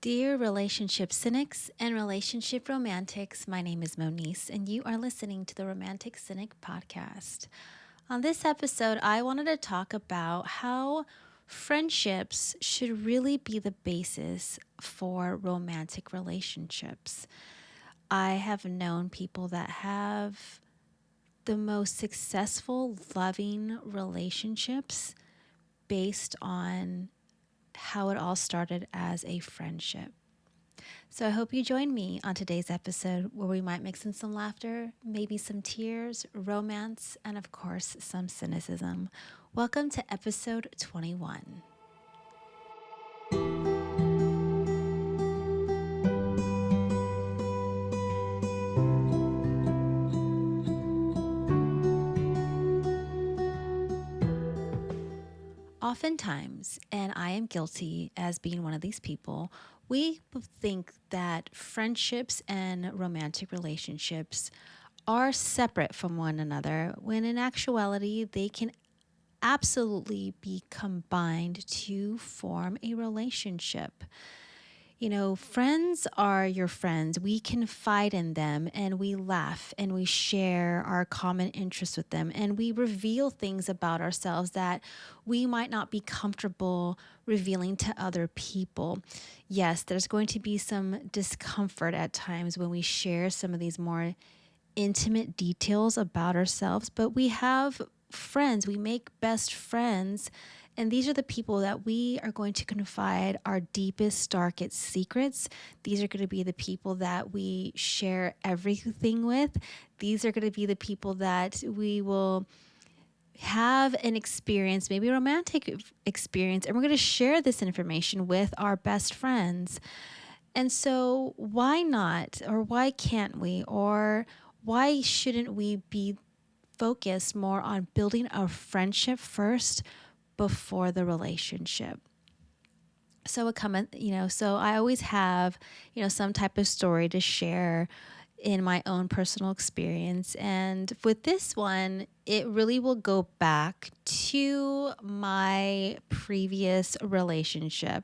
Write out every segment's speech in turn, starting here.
Dear relationship cynics and relationship romantics, my name is Monice, and you are listening to the Romantic Cynic podcast. On this episode, I wanted to talk about how friendships should really be the basis for romantic relationships. I have known people that have the most successful, loving relationships based on how it all started as a friendship. So I hope you join me on today's episode where we might mix in some laughter, maybe some tears, romance, and of course, some cynicism. Welcome to episode 21. Oftentimes, and I am guilty as being one of these people, we think that friendships and romantic relationships are separate from one another, when in actuality, they can absolutely be combined to form a relationship. You know, friends are your friends. We confide in them and we laugh and we share our common interests with them and we reveal things about ourselves that we might not be comfortable revealing to other people. Yes, there's going to be some discomfort at times when we share some of these more intimate details about ourselves, but we have friends, we make best friends. And these are the people that we are going to confide our deepest, darkest secrets. These are going to be the people that we share everything with. These are going to be the people that we will have an experience, maybe a romantic experience, and we're going to share this information with our best friends. And so, why not, or why can't we, or why shouldn't we be focused more on building a friendship first before the relationship? So so I always have, some type of story to share in my own personal experience. And with this one, it really will go back to my previous relationship.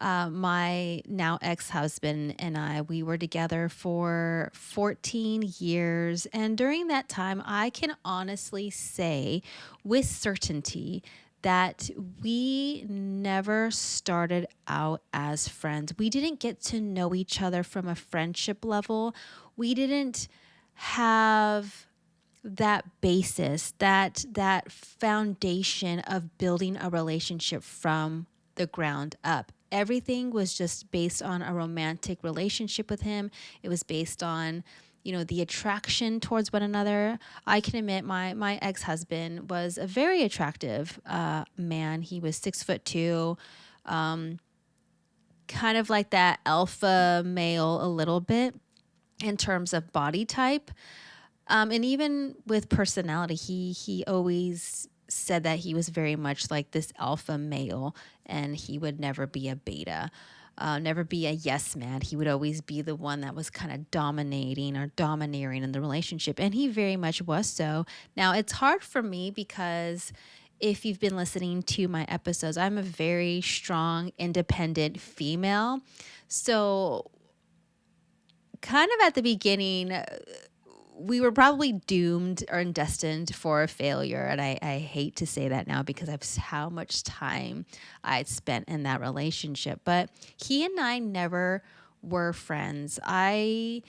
My now ex-husband and we were together for 14 years. And during that time, I can honestly say with certainty that we never started out as friends. We didn't get to know each other from a friendship level. We didn't have that basis, that foundation of building a relationship from the ground up. Everything was just based on a romantic relationship with him. It was based on, the attraction towards one another. I can admit my ex-husband was a very attractive man. He was 6'2", kind of like that alpha male a little bit in terms of body type. And even with personality, he always said that he was very much like this alpha male and he would never be a beta, never be a yes man. He would always be the one that was kind of dominating or domineering in the relationship. And he very much was so. Now, it's hard for me because if you've been listening to my episodes, I'm a very strong, independent female. So kind of at the beginning, we were probably doomed or destined for a failure. And I hate to say that now because of how much time I'd spent in that relationship. But he and I never were friends. We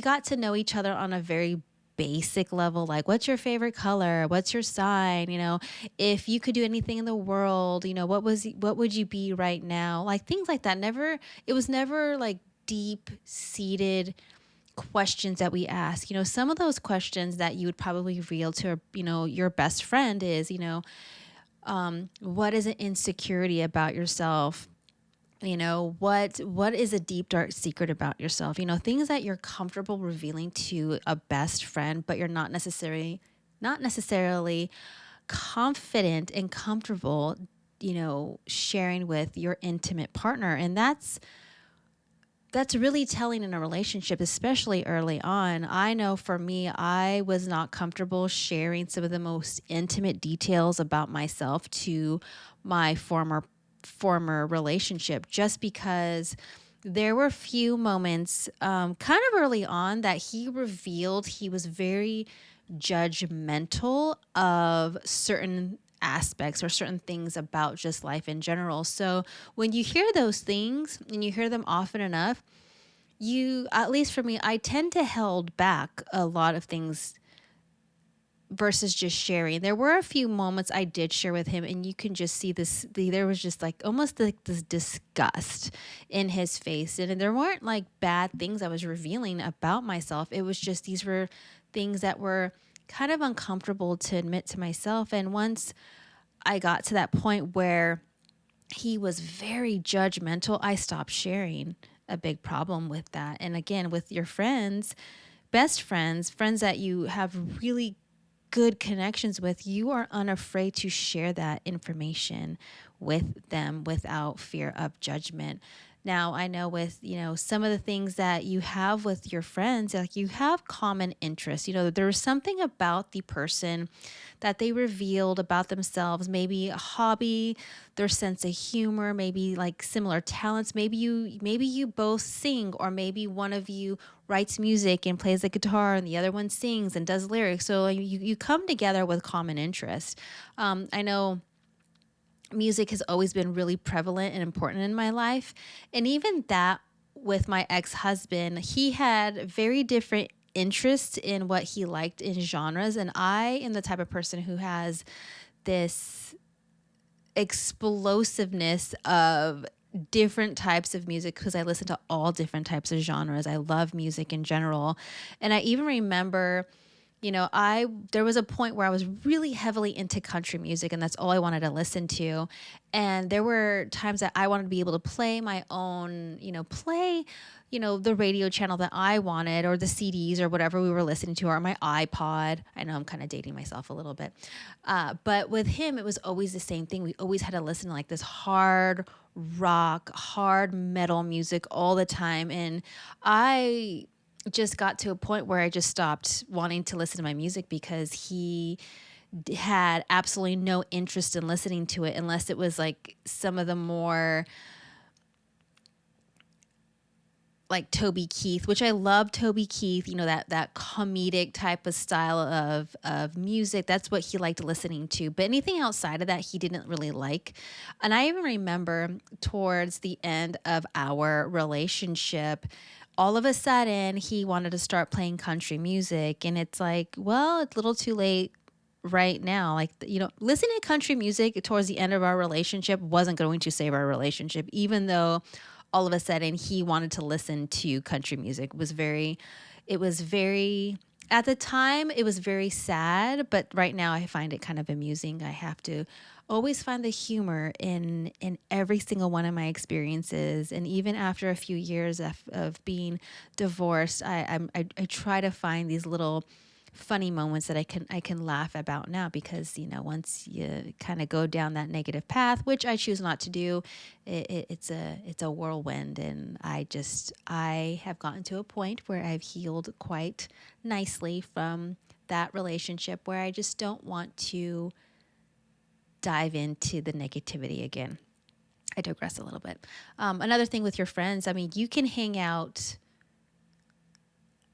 got to know each other on a very basic level, like what's your favorite color? What's your sign? If you could do anything in the world, what would you be right now? Like things like that. It was never like deep seated questions that we ask. Some of those questions that you would probably reveal to, your best friend is, what is an insecurity about yourself? What is a deep, dark secret about yourself? Things that you're comfortable revealing to a best friend, but you're not necessarily confident and comfortable, sharing with your intimate partner. And that's really telling in a relationship, especially early on. I know for me, I was not comfortable sharing some of the most intimate details about myself to my former relationship just because there were few moments kind of early on that he revealed he was very judgmental of certain aspects or certain things about just life in general. So when you hear those things and you hear them often enough, you, at least for me, I tend to hold back a lot of things versus just sharing. There were a few moments I did share with him, and you can just see there was just like almost like this disgust in his face. And there weren't like bad things I was revealing about myself. It was just these were things that were kind of uncomfortable to admit to myself. And once I got to that point where he was very judgmental, I stopped sharing. A big problem with that. And again, with your friends, best friends, friends that you have really good connections with, you are unafraid to share that information with them without fear of judgment. Now, I know with, some of the things that you have with your friends, like you have common interests. There was something about the person that they revealed about themselves, maybe a hobby, their sense of humor, maybe like similar talents. Maybe you both sing, or maybe one of you writes music and plays the guitar and the other one sings and does lyrics. So you come together with common interests. I know music has always been really prevalent and important in my life. And even that, with my ex-husband, he had very different interests in what he liked in genres. And I am the type of person who has this explosiveness of different types of music because I listen to all different types of genres. I love music in general. And I even remember, I there was a point where I was really heavily into country music, and that's all I wanted to listen to. And there were times that I wanted to be able to play my own, the radio channel that I wanted, or the CDs or whatever we were listening to, or my iPod. I know I'm kind of dating myself a little bit. But with him, it was always the same thing. We always had to listen to like this hard rock, hard metal music all the time. And I just got to a point where I just stopped wanting to listen to my music because he had absolutely no interest in listening to it unless it was like some of the more like Toby Keith, which I love Toby Keith, that comedic type of style of music. That's what he liked listening to. But anything outside of that, he didn't really like. And I even remember towards the end of our relationship, all of a sudden he wanted to start playing country music. And it's like, well, it's a little too late right now. Like, listening to country music towards the end of our relationship wasn't going to save our relationship, even though all of a sudden he wanted to listen to country music. It was very, at the time, it was very sad, but right now I find it kind of amusing. I have to always find the humor in every single one of my experiences. And even after a few years of being divorced, I try to find these little funny moments that I can laugh about now, because once you kind of go down that negative path, which I choose not to do, it's a whirlwind. And I have gotten to a point where I've healed quite nicely from that relationship, where I just don't want to dive into the negativity again. I digress a little bit. Another thing with your friends, I mean, you can hang out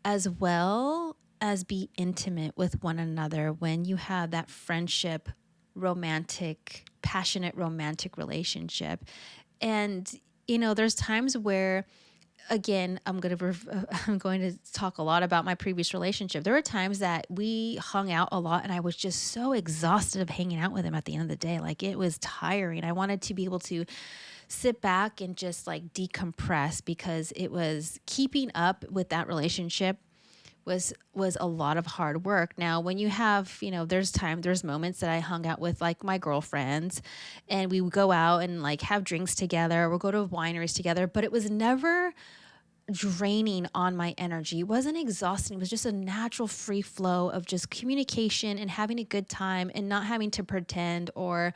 as well as be intimate with one another when you have that friendship, romantic, passionate romantic relationship. And there's times where, again, I'm going to talk a lot about my previous relationship. There were times that we hung out a lot, and I was just so exhausted of hanging out with him at the end of the day. Like, it was tiring. I wanted to be able to sit back and just like decompress, because it was keeping up with that relationship was a lot of hard work. Now, when you have, there's moments that I hung out with like my girlfriends, and we would go out and like have drinks together. We'll go to wineries together, but it was never draining on my energy. It wasn't exhausting. It was just a natural free flow of just communication and having a good time, and not having to pretend or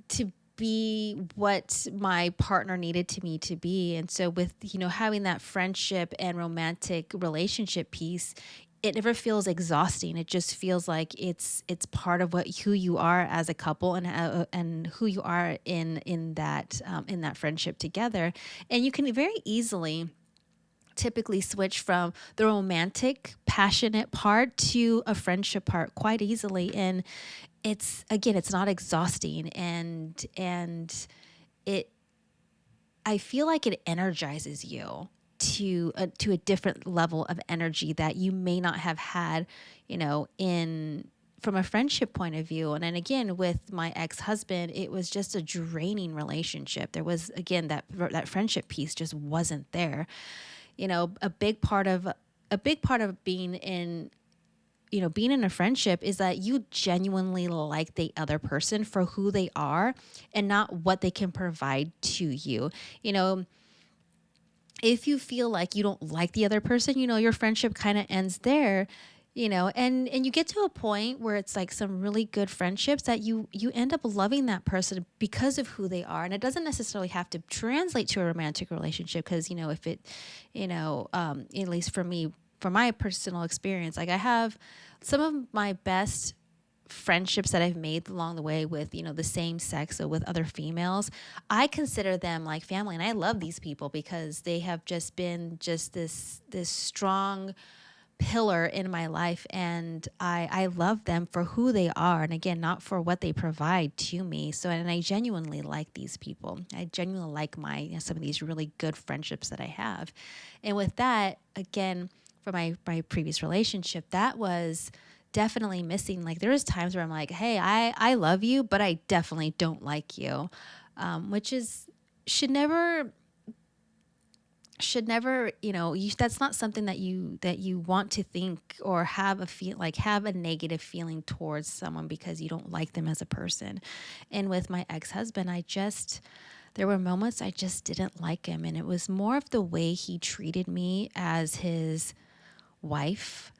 to be what my partner needed to me to be. And so with, having that friendship and romantic relationship piece, it never feels exhausting. It just feels like it's part of who you are as a couple, and who you are in that friendship together. And you can very easily typically switch from the romantic, passionate part to a friendship part quite easily. And it's not exhausting, and it I feel like it energizes you to a different level of energy that you may not have had, in from a friendship point of view. And then again, with my ex-husband, it was just a draining relationship. There was, again, that friendship piece just wasn't there. A big part of being in a friendship is that you genuinely like the other person for who they are and not what they can provide to you. You know, if you feel like you don't like the other person, your friendship kind of ends there. And you get to a point where it's like some really good friendships that you end up loving that person because of who they are. And it doesn't necessarily have to translate to a romantic relationship, because if it at least for me, from my personal experience, like I have some of my best friendships that I've made along the way with, the same sex, so with other females. I consider them like family, and I love these people because they have just been this strong pillar in my life, and I love them for who they are, and again, not for what they provide to me. So, and I genuinely like these people. I genuinely like some of these really good friendships that I have. And with that, again, for my previous relationship, that was definitely missing. Like there was times where I'm like, hey, I love you, but I definitely don't like you, which is should never that's not something that you want to think or have a negative feeling towards someone because you don't like them as a person. And with my ex-husband, there were moments I just didn't like him, and it was more of the way he treated me as his wife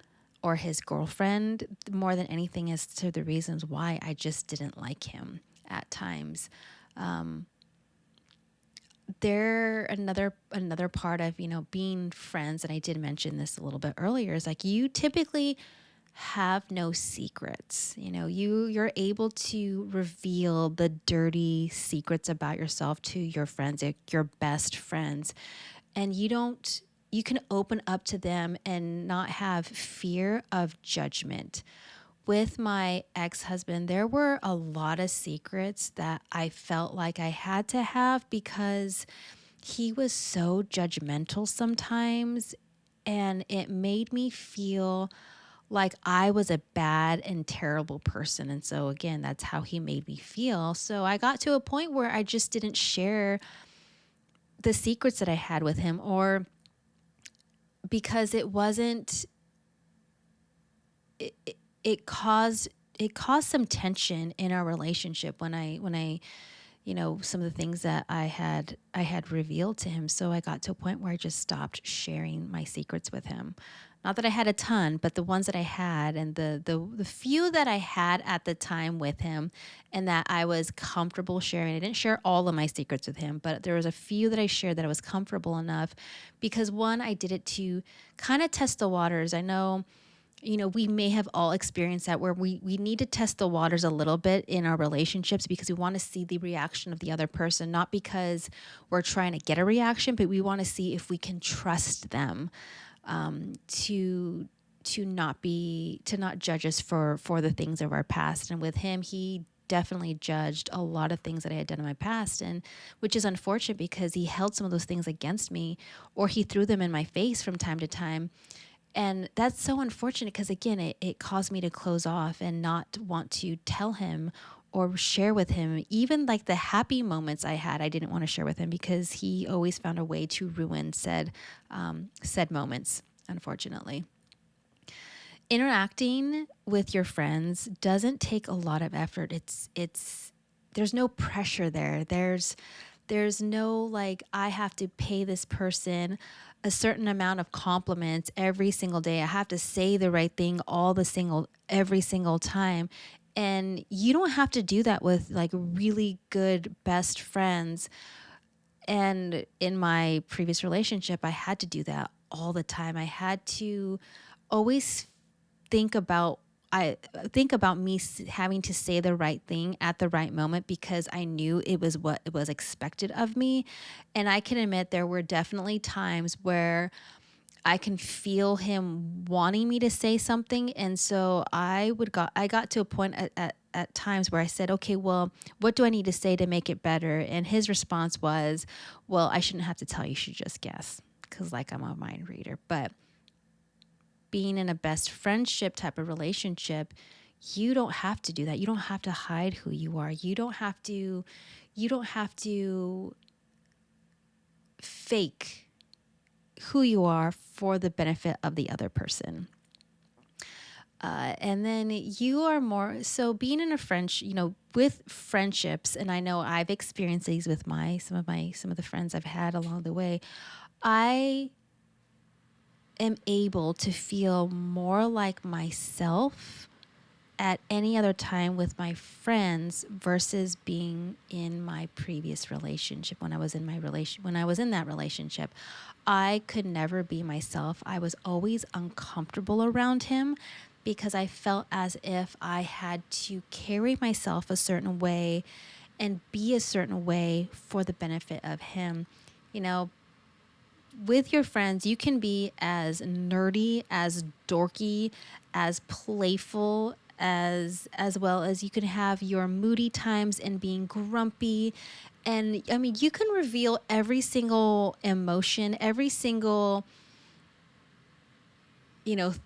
or his girlfriend more than anything, as to the reasons why I just didn't like him at times. Another part of being friends, and I did mention this a little bit earlier, is like you typically have no secrets. You're able to reveal the dirty secrets about yourself to your friends, like your best friends, and you can open up to them and not have fear of judgment. With my ex-husband, there were a lot of secrets that I felt like I had to have because he was so judgmental sometimes, and it made me feel like I was a bad and terrible person. And so again, that's how he made me feel. So I got to a point where I just didn't share the secrets that I had with him, or because it caused some tension in our relationship when I some of the things that I had revealed to him. So I got to a point where I just stopped sharing my secrets with him. Not that I had a ton, but the ones that I had, and the few that I had at the time with him, and that I was comfortable sharing. I didn't share all of my secrets with him, but there was a few that I shared that I was comfortable enough, because one, I did it to kind of test the waters. I know, we may have all experienced that, where we need to test the waters a little bit in our relationships, because we want to see the reaction of the other person, not because we're trying to get a reaction, but we want to see if we can trust them, to not judge us for the things of our past. And with him, he definitely judged a lot of things that I had done in my past, and which is unfortunate because he held some of those things against me, or he threw them in my face from time to time. And that's so unfortunate because, again, it caused me to close off and not want to tell him or share with him. Even like the happy moments I had, I didn't want to share with him because he always found a way to ruin said moments, unfortunately. Interacting with your friends doesn't take a lot of effort. There's no pressure there. There's no like, I have to pay this person a certain amount of compliments every single day. I have to say the right thing every single time. And you don't have to do that with like really good best friends. And in my previous relationship, I had to do that all the time. I had to always think about I think about me having to say the right thing at the right moment because I knew it was what it was expected of me. And I can admit there were definitely times where I can feel him wanting me to say something. And so I got to a point at times where I said, okay, well, what do I need to say to make it better? And his response was, well, I shouldn't have to tell you, you should just guess. Cause like I'm a mind reader, but being in a best friendship type of relationship, you don't have to do that. You don't have to hide who you are. You don't have to fake who you are for the benefit of the other person. And then you are more so being in a with friendships, and I know I've experienced these with some of the friends I've had along the way. I am able to feel more like myself at any other time with my friends versus being in my previous relationship. When I was in that relationship, I could never be myself. I was always uncomfortable around him because I felt as if I had to carry myself a certain way and be a certain way for the benefit of him. You know, with your friends, you can be as nerdy, as dorky, as playful, as well as you can have your moody times and being grumpy. And I mean, you can reveal every single emotion, every single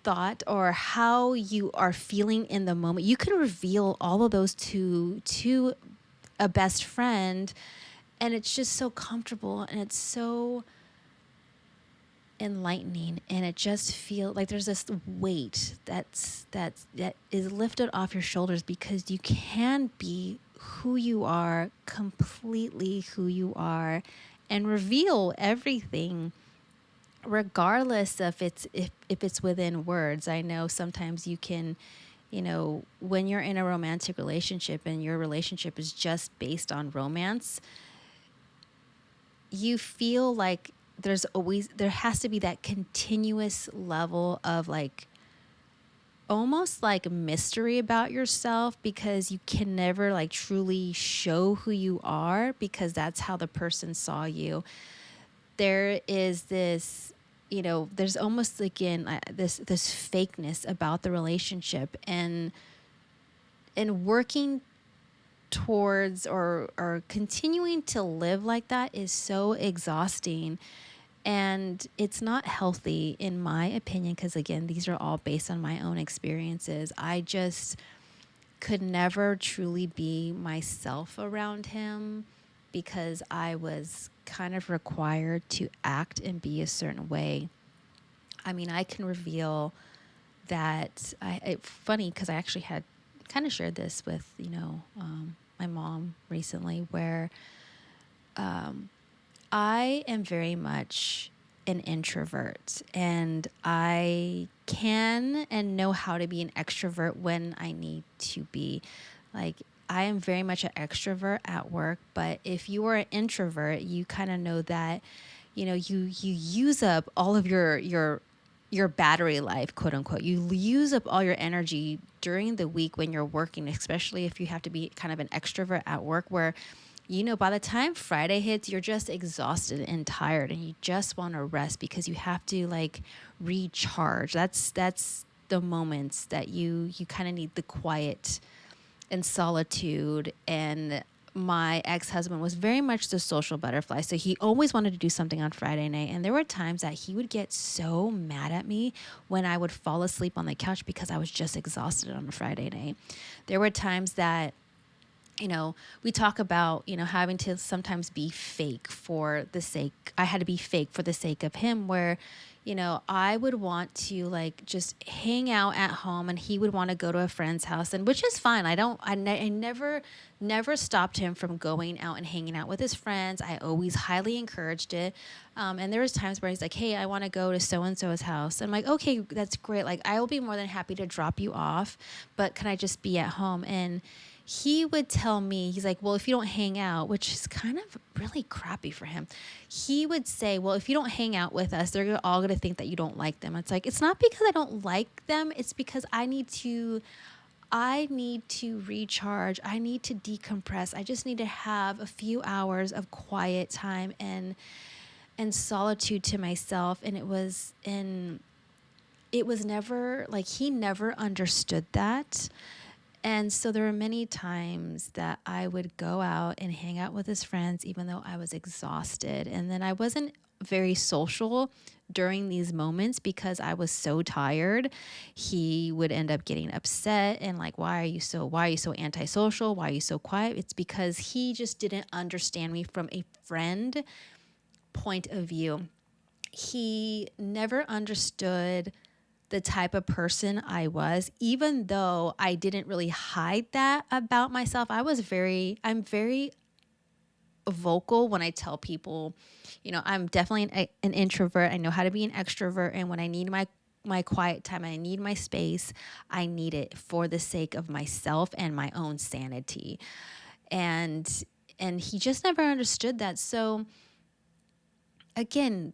thought or how you are feeling in the moment. You can reveal all of those to a best friend, and it's just so comfortable and it's so enlightening, and it just feels like there's this weight that is lifted off your shoulders because you can be who you are, completely who you are, and reveal everything regardless of if it's within words. I know sometimes you can, when you're in a romantic relationship and your relationship is just based on romance, you feel like there has to be that continuous level of like almost like mystery about yourself because you can never like truly show who you are because that's how the person saw you. There is this, there's almost again this fakeness about the relationship, and working towards or continuing to live like that is so exhausting. And it's not healthy, in my opinion, because again, these are all based on my own experiences. I just could never truly be myself around him because I was kind of required to act and be a certain way. I mean, I can reveal that it's funny because I actually had kind of shared this with, my mom recently where I am very much an introvert, and I can and know how to be an extrovert when I need to be. Like, I am very much an extrovert at work, but if you are an introvert, you kind of know that, you use up all of your battery life, quote unquote. You use up all your energy during the week when you're working, especially if you have to be kind of an extrovert at work where by the time Friday hits, you're just exhausted and tired and you just want to rest because you have to like recharge. That's the moments that you kind of need the quiet and solitude. And my ex-husband was very much the social butterfly. So he always wanted to do something on Friday night. And there were times that he would get so mad at me when I would fall asleep on the couch because I was just exhausted on a Friday night. There were times that we talk about, having to sometimes be fake for the sake, I had to be fake for the sake of him, where, I would want to like just hang out at home and he would want to go to a friend's house, and which is fine. I never stopped him from going out and hanging out with his friends. I always highly encouraged it. And there was times where he's like, hey, I want to go to so-and-so's house. And I'm like, okay, that's great. Like, I will be more than happy to drop you off, but can I just be at home? And he would tell me, he's like, well, if you don't hang out, which is kind of really crappy for him. He would say, well, if you don't hang out with us, they're all going to think that you don't like them. It's like, it's not because I don't like them. It's because I need to recharge. I need to decompress. I just need to have a few hours of quiet time and solitude to myself. And it was never like, he never understood that. And so there were many times that I would go out and hang out with his friends, even though I was exhausted. And then I wasn't very social during these moments because I was so tired. He would end up getting upset and like, why are you so antisocial? Why are you so quiet? It's because he just didn't understand me from a friend point of view. He never understood the type of person I was, even though I didn't really hide that about myself. I'm very vocal when I tell people, I'm definitely an introvert. I know how to be an extrovert. And when I need my quiet time, I need my space, I need it for the sake of myself and my own sanity. And he just never understood that. So again,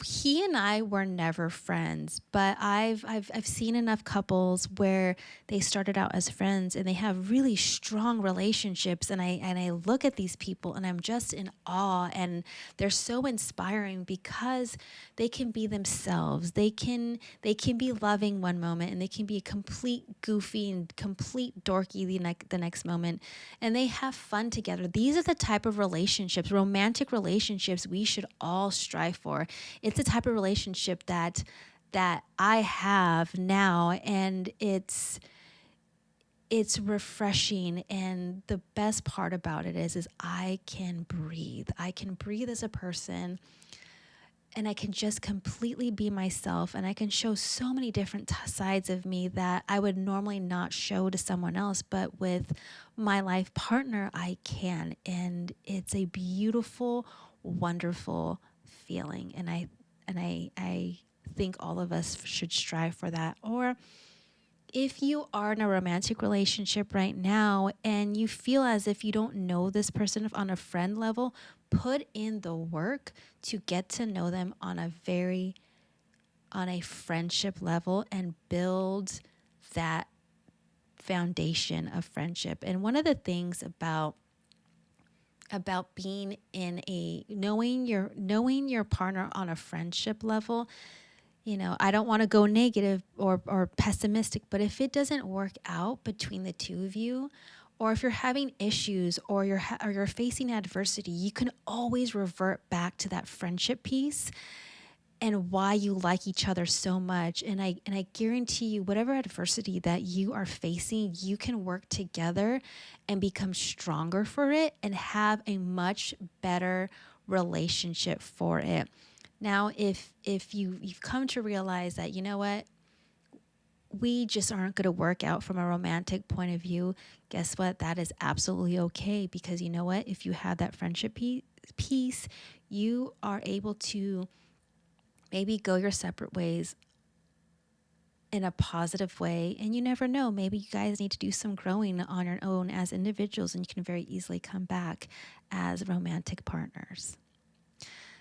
he and I were never friends, but I've seen enough couples where they started out as friends and they have really strong relationships, and I look at these people and I'm just in awe, and they're so inspiring because they can be themselves. They can be loving one moment and they can be a complete goofy and complete dorky the next moment, and they have fun together. These are the type of relationships, romantic relationships, we should all strive for. It's the type of relationship that I have now, and it's refreshing. And the best part about it is I can breathe. I can breathe as a person, and I can just completely be myself, and I can show so many different sides of me that I would normally not show to someone else, but with my life partner I can. And it's a beautiful, wonderful feeling, and I think all of us should strive for that. Or if you are in a romantic relationship right now and you feel as if you don't know this person on a friend level, put in the work to get to know them on a friendship level and build that foundation of friendship. And one of the things about being in knowing your partner on a friendship level, I don't want to go negative or pessimistic, but if it doesn't work out between the two of you, or if you're having issues or you're facing adversity, you can always revert back to that friendship piece and why you like each other so much. And I guarantee you, whatever adversity that you are facing, you can work together and become stronger for it and have a much better relationship for it. Now, if you've come to realize that, you know what, we just aren't going to work out from a romantic point of view, guess what? That is absolutely okay, because you know what? If you have that friendship piece, you are able to maybe go your separate ways in a positive way. And you never know, maybe you guys need to do some growing on your own as individuals, and you can very easily come back as romantic partners.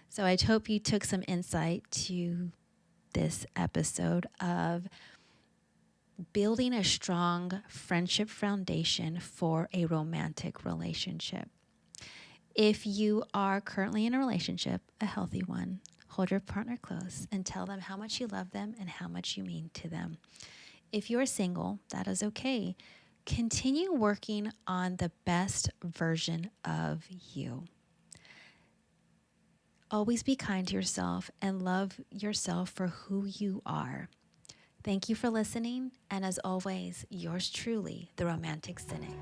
So I hope you took some insight to this episode of building a strong friendship foundation for a romantic relationship. If you are currently in a relationship, a healthy one, hold your partner close and tell them how much you love them and how much you mean to them. If you're single, that is okay. Continue working on the best version of you. Always be kind to yourself and love yourself for who you are. Thank you for listening, and as always, yours truly, the Romantic Cynic.